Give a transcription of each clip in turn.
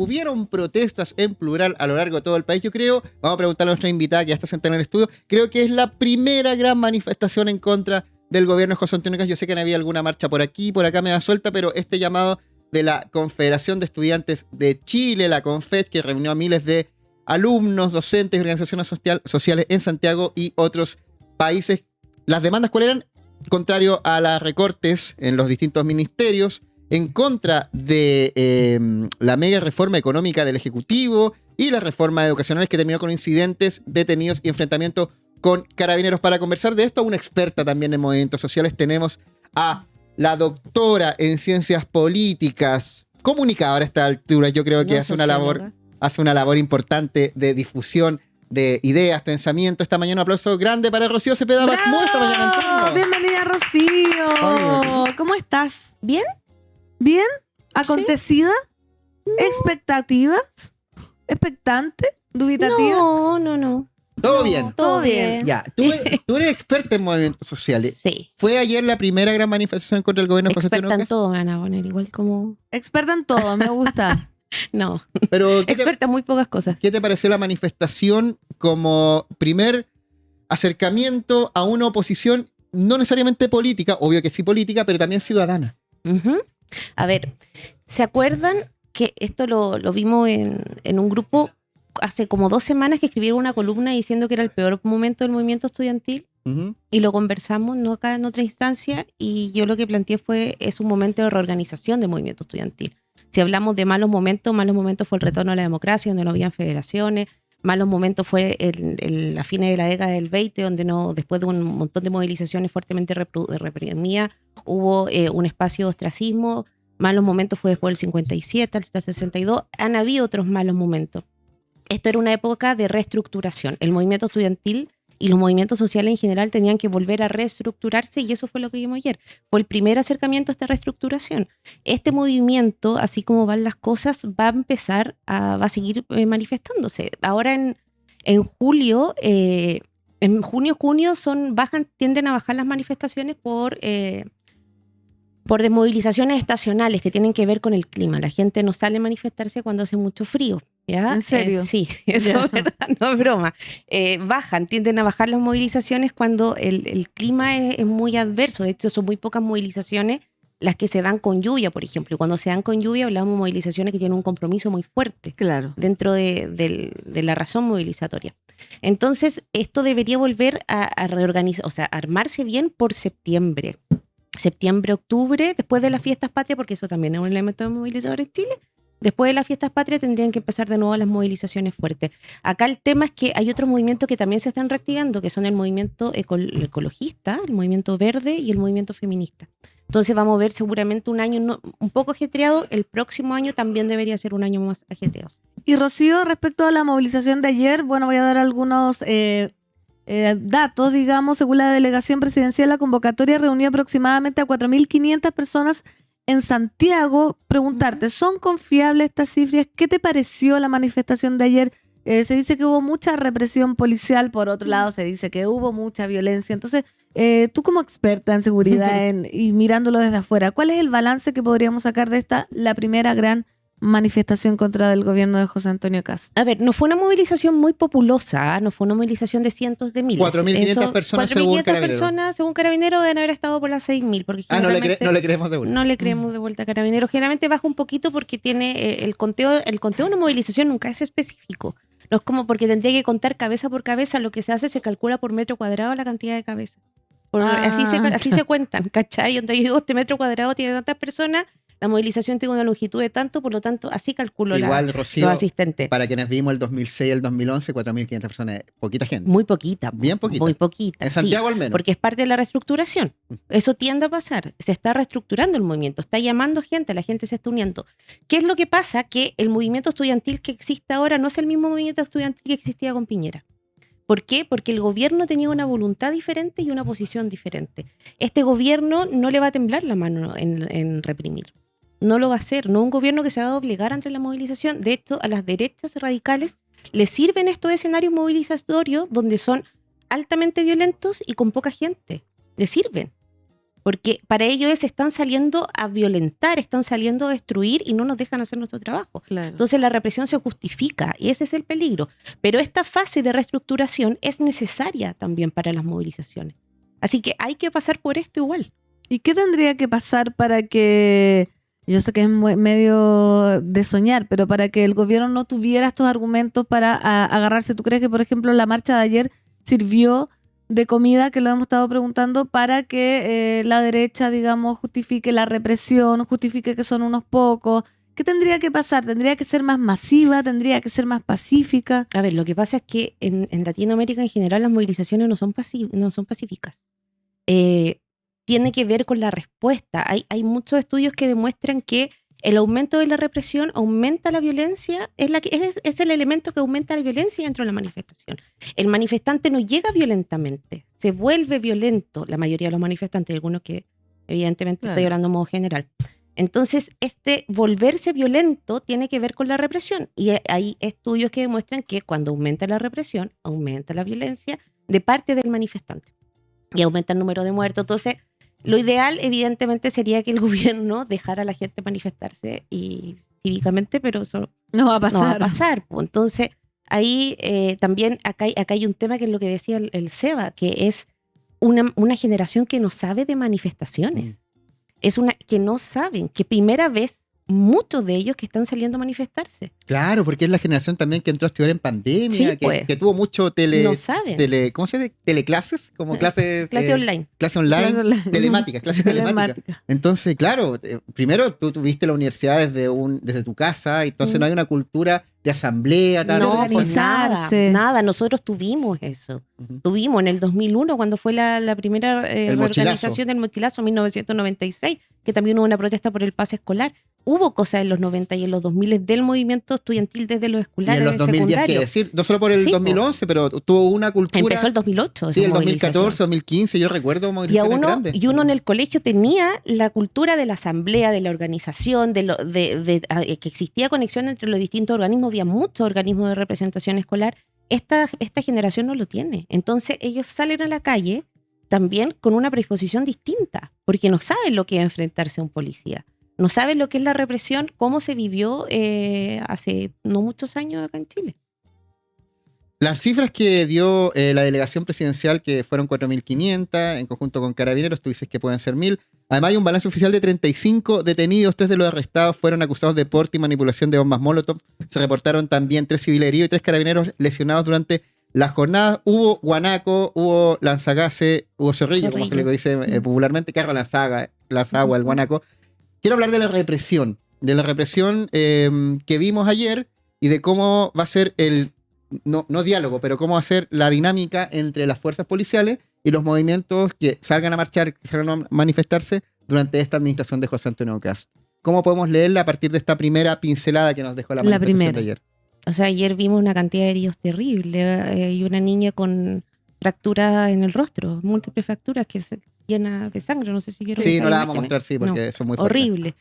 hubieron protestas en plural a lo largo de todo el país. Yo creo, vamos a preguntarle a nuestra invitada que ya está sentada en el estudio, creo que es la primera gran manifestación en contra del gobierno de José Antonio Cast. Yo sé que no había alguna marcha por aquí, por acá me da suelta, pero este llamado de la Confederación de Estudiantes de Chile, la CONFECH, que reunió a miles de alumnos, docentes y organizaciones sociales en Santiago y otros países. Las demandas, ¿cuáles eran? Contrario a los recortes en los distintos ministerios, en contra de la mega reforma económica del Ejecutivo y las reformas educacionales que terminó con incidentes, detenidos y enfrentamientos con carabineros. Para conversar de esto, una experta también en movimientos sociales, tenemos a la doctora en ciencias políticas, comunicadora a esta altura. Yo creo que hace una labor importante de difusión de ideas, pensamientos. Esta mañana un aplauso grande para Rocío Cepeda. ¿Cómo esta mañana, Antonio? Bienvenida, Rocío. ¿Cómo estás? ¿Bien? ¿Bien? ¿Acontecida? No. ¿Expectativas? ¿Expectante? ¿Dubitativa? No. ¿Todo bien? Todo bien. Ya, tú eres experta en movimientos sociales. Sí. ¿Fue ayer la primera gran manifestación contra el gobierno de José Antonio Experta en Cast? todo me van a poner, igual como... Experta en todo, me gusta. No, Pero, experta en muy pocas cosas. ¿qué te pareció la manifestación como primer acercamiento a una oposición no necesariamente política, obvio que sí política, pero también ciudadana? Uh-huh. A ver, ¿se acuerdan que esto lo vimos en un grupo hace como 2 semanas que escribieron una columna diciendo que era el peor momento del movimiento estudiantil? Uh-huh. Y lo conversamos, no acá en otra instancia, y yo lo que planteé es un momento de reorganización del movimiento estudiantil. Si hablamos de malos momentos fue el retorno a la democracia, donde no habían federaciones. Malos momentos fue a fines de la década del 20, donde después de un montón de movilizaciones fuertemente reprimidas, hubo un espacio de ostracismo. Malos momentos fue después del 57 hasta el 62. Han habido otros malos momentos. Esto era una época de reestructuración. El movimiento estudiantil y los movimientos sociales en general tenían que volver a reestructurarse, y eso fue lo que vimos ayer. Fue el primer acercamiento a esta reestructuración. Este movimiento, así como van las cosas, va a seguir manifestándose. Ahora en julio, junio tienden a bajar las manifestaciones por desmovilizaciones estacionales que tienen que ver con el clima. La gente no sale a manifestarse cuando hace mucho frío. ¿Ya? ¿En serio? Sí, eso es verdad, no es broma. Tienden a bajar las movilizaciones cuando el clima es muy adverso. De hecho, son muy pocas movilizaciones las que se dan con lluvia, por ejemplo. Y cuando se dan con lluvia, hablamos de movilizaciones que tienen un compromiso muy fuerte dentro de la razón movilizatoria. Entonces, esto debería volver a reorganizar, o sea, armarse bien por septiembre, octubre, después de las fiestas patrias, porque eso también es un elemento de movilizador en Chile. Después de las fiestas patrias tendrían que empezar de nuevo las movilizaciones fuertes. Acá el tema es que hay otros movimientos que también se están reactivando, que son el movimiento ecologista, el movimiento verde y el movimiento feminista. Entonces vamos a ver seguramente un año un poco ajetreado. El próximo año también debería ser un año más ajetreado. Y Rocío, respecto a la movilización de ayer, voy a dar algunos datos, digamos. Según la delegación presidencial, la convocatoria reunió aproximadamente a 4.500 personas en Santiago. Preguntarte, ¿son confiables estas cifras? ¿Qué te pareció la manifestación de ayer? Se dice que hubo mucha represión policial, por otro lado se dice que hubo mucha violencia. Entonces, tú como experta en seguridad y mirándolo desde afuera, ¿cuál es el balance que podríamos sacar de la primera gran manifestación contra el gobierno de José Antonio Cast? A ver, no fue una movilización muy populosa, no fue una movilización de cientos de miles. 4.500 personas según Carabineros. 4.500 personas según Carabineros deben haber estado por las 6.000. Porque no le creemos de vuelta. No le creemos de vuelta a Carabineros. Generalmente baja un poquito porque tiene el conteo de una movilización nunca es específico. No es como porque tendría que contar cabeza por cabeza. Lo que se hace, se calcula por metro cuadrado la cantidad de cabezas. Así se cuentan, ¿cachai? Entonces yo digo, este metro cuadrado tiene tantas personas, la movilización tiene una longitud de tanto, por lo tanto, así calculo Rocío, los asistentes. Para quienes vimos el 2006 y el 2011, 4.500 personas, poquita gente. Muy poquita. Bien poquita. Muy poquita. En Santiago al menos. Porque es parte de la reestructuración. Eso tiende a pasar. Se está reestructurando el movimiento, está llamando gente, la gente se está uniendo. ¿Qué es lo que pasa? Que el movimiento estudiantil que existe ahora no es el mismo movimiento estudiantil que existía con Piñera. ¿Por qué? Porque el gobierno tenía una voluntad diferente y una posición diferente. Este gobierno no le va a temblar la mano en reprimir. No lo va a hacer. No un gobierno que se va a doblegar ante la movilización. De hecho, a las derechas radicales les sirven estos escenarios movilizatorios donde son altamente violentos y con poca gente. Les sirven. Porque para ellos están saliendo a violentar, están saliendo a destruir y no nos dejan hacer nuestro trabajo. Claro. Entonces la represión se justifica y ese es el peligro. Pero esta fase de reestructuración es necesaria también para las movilizaciones. Así que hay que pasar por esto igual. ¿Y qué tendría que pasar para que, yo sé que es medio de soñar, pero para que el gobierno no tuviera estos argumentos para agarrarse? ¿Tú crees que, por ejemplo, la marcha de ayer sirvió de comida, que lo hemos estado preguntando, para que la derecha, digamos, justifique la represión, justifique que son unos pocos? ¿Qué tendría que pasar? ¿Tendría que ser más masiva? ¿Tendría que ser más pacífica? A ver, lo que pasa es que en Latinoamérica en general las movilizaciones no son pacíficas. Tiene que ver con la respuesta. Hay muchos estudios que demuestran que el aumento de la represión aumenta la violencia, es el elemento que aumenta la violencia dentro de la manifestación. El manifestante no llega violentamente, se vuelve violento, la mayoría de los manifestantes, algunos que evidentemente Claro. estoy hablando en modo general. Entonces, este volverse violento tiene que ver con la represión. Y hay estudios que demuestran que cuando aumenta la represión, aumenta la violencia de parte del manifestante. Y aumenta el número de muertos. Entonces, lo ideal, evidentemente, sería que el gobierno dejara a la gente manifestarse y cívicamente, pero eso No va a pasar. no va a pasar. Pues. Entonces, ahí también, acá hay un tema que es lo que decía el Seba, que es una generación que no sabe de manifestaciones. Es una que no saben, que primera vez muchos de ellos que están saliendo a manifestarse. Claro, porque es la generación también que entró a estudiar en pandemia, Sí, pues. que tuvo mucho No saben. ¿cómo se dice? Teleclases, como clases Clase online. clase online, telemáticas, clases telemáticas. Telemática. Entonces, claro, primero tú tuviste la universidad desde tu casa, y entonces no hay una cultura de asamblea tan No, organizada. pues nada, organizarse. nada. Nosotros tuvimos eso. Ujú. Tuvimos en el 2001, cuando fue la primera El mochilazo. reorganización del mochilazo, 1996, que también hubo una protesta por el pase escolar. Hubo cosas en los 90 y en los 2000 del movimiento estudiantil desde los Y escolares en los 2010, que secundarios. decir, no solo por el Sí, po. 2011, pero tuvo una cultura. Empezó el 2008. Sí, esa el 2014, movilización. 2015, yo recuerdo Y, movilizaciones grandes. uno en el colegio tenía la cultura de la asamblea, de la organización, que existía conexión entre los distintos organismos, había muchos organismos de representación escolar. Esta generación no lo tiene. Entonces ellos salen a la calle también con una predisposición distinta, porque no saben lo que es enfrentarse a un policía. No saben lo que es la represión, cómo se vivió hace no muchos años acá en Chile. Las cifras que dio la delegación presidencial, que fueron 4.500, en conjunto con Carabineros, tú dices que pueden ser 1.000. Además hay un balance oficial de 35 detenidos, 3 de los arrestados fueron acusados de porte y manipulación de bombas Molotov. Se reportaron también 3 civiles heridos y 3 carabineros lesionados durante la jornada. Hubo guanaco, hubo lanzagase, hubo zorrillo, como se le dice popularmente, carro lanzagua, el guanaco. Quiero hablar de la represión que vimos ayer y de cómo va a ser no diálogo, pero cómo va a ser la dinámica entre las fuerzas policiales y los movimientos que salgan a marchar, que salgan a manifestarse durante esta administración de José Antonio Kast. ¿Cómo podemos leerla a partir de esta primera pincelada que nos dejó la manifestación primera. de ayer? O sea, ayer vimos una cantidad de heridos terrible y una niña con fracturas en el rostro, múltiples fracturas que se llena de sangre. No sé si vieron. Sí, esas no la vamos a imágenes. mostrar, sí, porque No, son muy fuertes. horrible.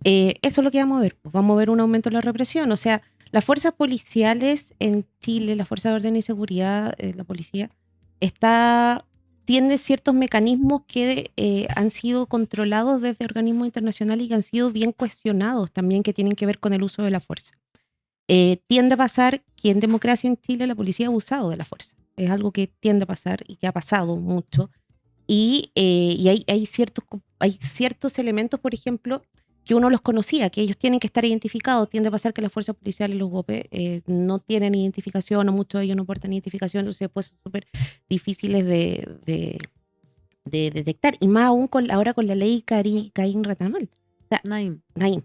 Eso es lo que vamos a ver. Pues vamos a ver un aumento de la represión. O sea, las fuerzas policiales en Chile, las fuerzas de orden y seguridad, la policía, tiene ciertos mecanismos que han sido controlados desde organismos internacionales y que han sido bien cuestionados también, que tienen que ver con el uso de la fuerza. Tiende a pasar que en democracia en Chile la policía ha abusado de la fuerza. Es algo que tiende a pasar y que ha pasado mucho. Y hay ciertos elementos, por ejemplo, que uno los conocía, que ellos tienen que estar identificados. Tiende a pasar que las fuerzas policiales, los GOPE, no tienen identificación, o muchos de ellos no portan identificación, entonces pues son súper difíciles de detectar. Y más aún ahora con la ley Caín Retamal. Naim. Naim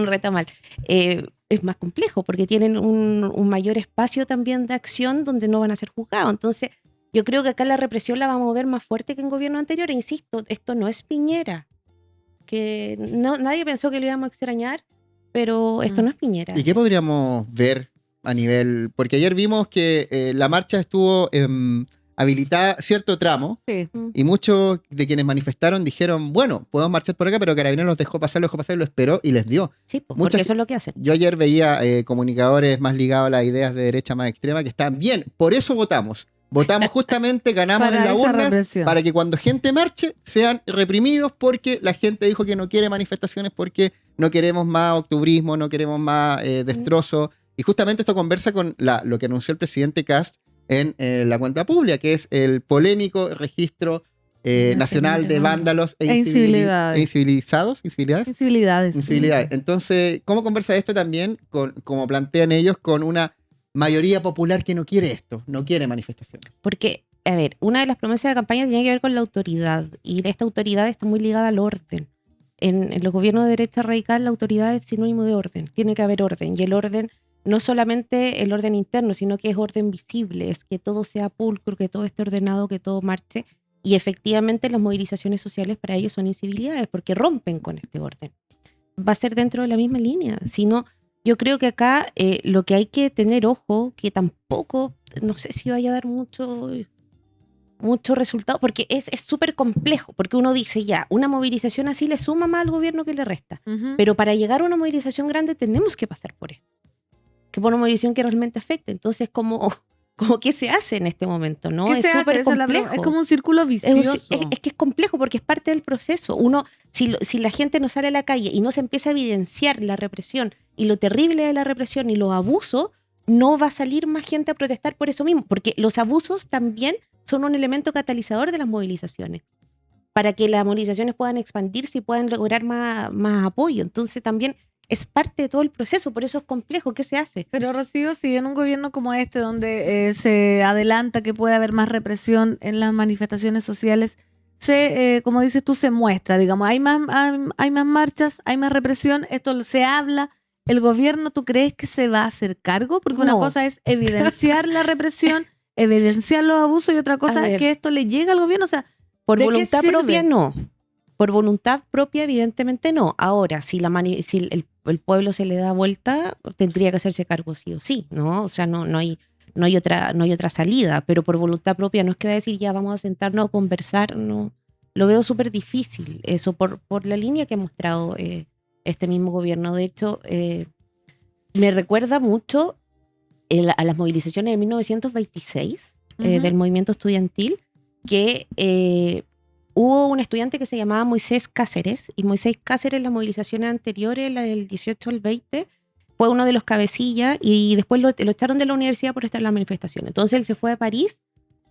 Retamal. Es más complejo porque tienen un mayor espacio también de acción donde no van a ser juzgados. Entonces, yo creo que acá la represión la vamos a ver más fuerte que en gobierno anterior. E insisto, esto no es Piñera. Que nadie pensó que lo íbamos a extrañar, pero esto no es Piñera. ¿Y qué podríamos ver a nivel? Porque ayer vimos que la marcha estuvo habilitada cierto tramo, Sí. y muchos de quienes manifestaron dijeron, bueno, podemos marchar por acá, pero Carabineros los dejó pasar, lo esperó y les dio. Sí, pues, Muchas- porque eso es lo que hacen. Yo ayer veía comunicadores más ligados a las ideas de derecha más extrema que estaban bien, por eso votamos Votamos justamente, ganamos Para en la esa urna represión. para que cuando gente marche sean reprimidos porque la gente dijo que no quiere manifestaciones porque no queremos más octubrismo, no queremos más destrozo. Y justamente esto conversa con lo que anunció el presidente Kast en la cuenta pública, que es el polémico registro nacional de vándalos E incivilidades. incivilizados. Sensibilidades. Incivilidades. Entonces, ¿cómo conversa esto también, como plantean ellos, con una mayoría popular que no quiere esto, no quiere manifestaciones? Porque, a ver, una de las promesas de campaña tenía que ver con la autoridad, y esta autoridad está muy ligada al orden. En los gobiernos de derecha radical, la autoridad es sinónimo de orden, tiene que haber orden, y el orden no solamente el orden interno, sino que es orden visible, es que todo sea pulcro, que todo esté ordenado, que todo marche, y efectivamente las movilizaciones sociales para ellos son incivilidades, porque rompen con este orden. Va a ser dentro de la misma línea, sino yo creo que acá lo que hay que tener ojo, que tampoco, no sé si vaya a dar mucho resultado, porque es súper complejo, porque uno dice ya, una movilización así le suma más al gobierno que le resta, Ujú. pero para llegar a una movilización grande tenemos que pasar por esto, que por una movilización que realmente afecte. Entonces, como ¿qué se hace en este momento? ¿No? ¿Qué Es se hace? súper Esa es la complejo. pregunta. Es como un círculo Es vicioso. que es complejo porque es parte del proceso. Uno, si la gente no sale a la calle y no se empieza a evidenciar la represión y lo terrible de la represión y los abusos, no va a salir más gente a protestar por eso mismo, porque los abusos también son un elemento catalizador de las movilizaciones, para que las movilizaciones puedan expandirse y puedan lograr más apoyo. Entonces también es parte de todo el proceso, por eso es complejo. ¿Qué se hace? Pero Rocío, si en un gobierno como este, donde se adelanta que puede haber más represión en las manifestaciones sociales, como dices tú, se muestra, digamos, hay más marchas, hay más represión, esto se habla, ¿el gobierno tú crees que se va a hacer cargo? Porque una No. cosa es evidenciar la represión, evidenciar los abusos, y otra cosa A es ver. que esto le llegue al gobierno, o sea, Por ¿de qué voluntad sirve? propia no. Por voluntad propia, evidentemente no. Ahora, si el pueblo se le da vuelta, tendría que hacerse cargo sí o sí, ¿no? O sea, no hay otra salida, pero por voluntad propia no es que va a decir ya vamos a sentarnos a conversar, no. Lo veo súper difícil, eso por la línea que ha mostrado este mismo gobierno. De hecho, me recuerda mucho a las movilizaciones de 1926 Ujú. del movimiento estudiantil, que hubo un estudiante que se llamaba Moisés Cáceres, y Moisés Cáceres en las movilizaciones anteriores, la del 18 al 20, fue uno de los cabecillas, y después lo echaron de la universidad por estar en la manifestación. Entonces él se fue a París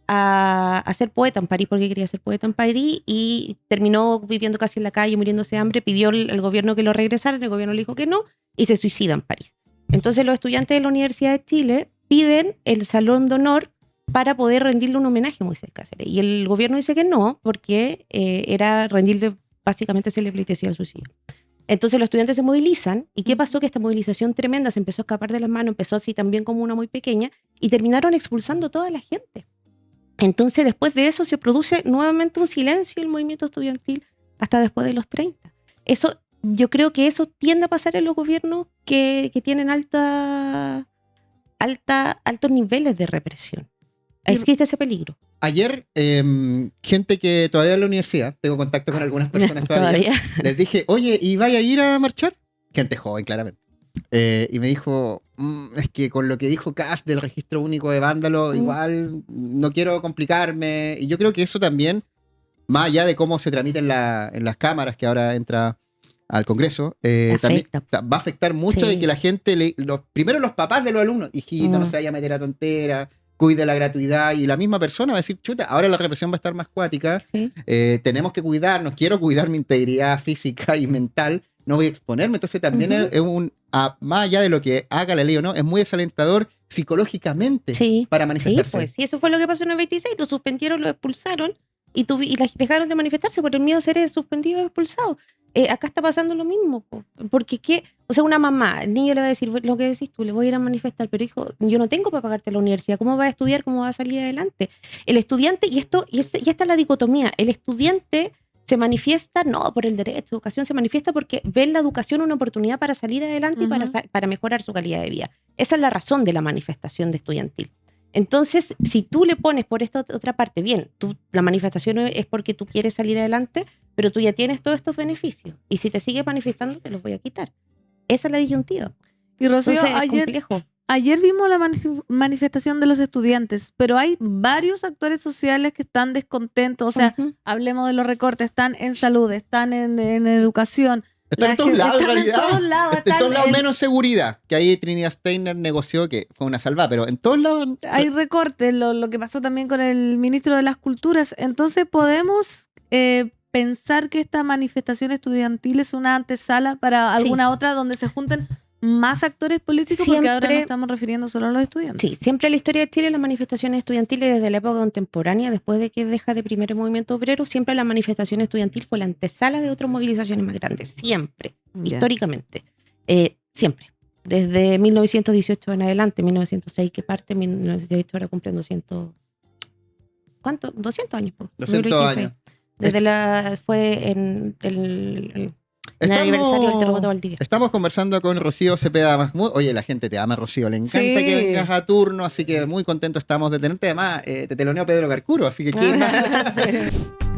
a ser poeta en París, porque quería ser poeta en París, y terminó viviendo casi en la calle, muriéndose de hambre. Pidió al gobierno que lo regresara, el gobierno le dijo que no, y se suicida en París. Entonces los estudiantes de la Universidad de Chile piden el Salón de Honor para poder rendirle un homenaje a Moisés Cáceres. Y el gobierno dice que no, porque era rendirle, básicamente se le pleitesía el suicidio. Entonces los estudiantes se movilizan. ¿Y qué pasó? Que esta movilización tremenda se empezó a escapar de las manos, empezó así también como una muy pequeña, y terminaron expulsando a toda la gente. Entonces después de eso se produce nuevamente un silencio en el movimiento estudiantil hasta después de los 30. Eso, yo creo que eso tiende a pasar en los gobiernos que tienen altos niveles de represión. Existe ese peligro. Ayer, gente que todavía en la universidad, tengo contacto con algunas personas todavía, les dije, oye, ¿y vaya a ir a marchar? Gente joven, claramente. Y me dijo, es que con lo que dijo Kast del registro único de vándalo, igual no quiero complicarme. Y yo creo que eso también, más allá de cómo se tramita en las cámaras, que ahora entra al Congreso, también va a afectar mucho de que la gente, primero los papás de los alumnos, hijito, no se vaya a meter a tontera, cuide la gratuidad, y la misma persona va a decir, chuta, ahora la represión va a estar más cuática, tenemos que cuidarnos, quiero cuidar mi integridad física y mental, no voy a exponerme. Entonces también es más allá de lo que haga la ley o no, es muy desalentador psicológicamente para manifestarse. Sí, pues sí, eso fue lo que pasó en el 26, lo suspendieron, lo expulsaron, y dejaron de manifestarse por el miedo a ser suspendido o expulsado. Acá está pasando lo mismo, porque o sea, una mamá, el niño le va a decir lo que decís tú, le voy a ir a manifestar, pero hijo, yo no tengo para pagarte la universidad, ¿cómo vas a estudiar? ¿Cómo vas a salir adelante? El estudiante, y esta es la dicotomía, el estudiante se manifiesta no por el derecho a educación, se manifiesta porque ve en la educación una oportunidad para salir adelante y para mejorar su calidad de vida. Esa es la razón de la manifestación de estudiantil. Entonces, si tú le pones por esta otra parte, bien, la manifestación es porque tú quieres salir adelante, pero tú ya tienes todos estos beneficios. Y si te sigues manifestando, te los voy a quitar. Esa es la disyuntiva. Y Rocío, Entonces, es complejo. ayer vimos la manifestación de los estudiantes, pero hay varios actores sociales que están descontentos. O sea, Ujú. hablemos de los recortes, están en salud, están en educación. Está en La todos gente- lados, en están realidad. en todos lados. En todos están lados en- menos seguridad, que ahí Trinidad Steiner negoció, que fue una salvada, pero en todos lados... hay recortes, lo que pasó también con el ministro de las Culturas. Entonces podemos pensar que esta manifestación estudiantil es una antesala para Sí. alguna otra donde se junten más actores políticos, porque ahora no Siempre- estamos refiriendo solo a los estudiantes. Sí, siempre en la historia de Chile las manifestaciones estudiantiles desde la época contemporánea, después de que deja de primero el movimiento obrero, siempre la manifestación estudiantil fue la antesala de otras movilizaciones más grandes, siempre, Ya. históricamente, siempre. Desde 1918 en adelante, 1906 que parte, 1918 ahora cumplen 200... ¿Cuánto? 200 años. Po, 200 2016. años. Desde fue en el aniversario del terremoto de Valdivia. Estamos conversando con Rocío Cepeda Mahmoud. Oye, la gente te ama, Rocío. Le encanta Sí. que vengas a turno, así que muy contentos estamos de tenerte. Además, te teloneo Pedro Carcuro, así que ¿qué más?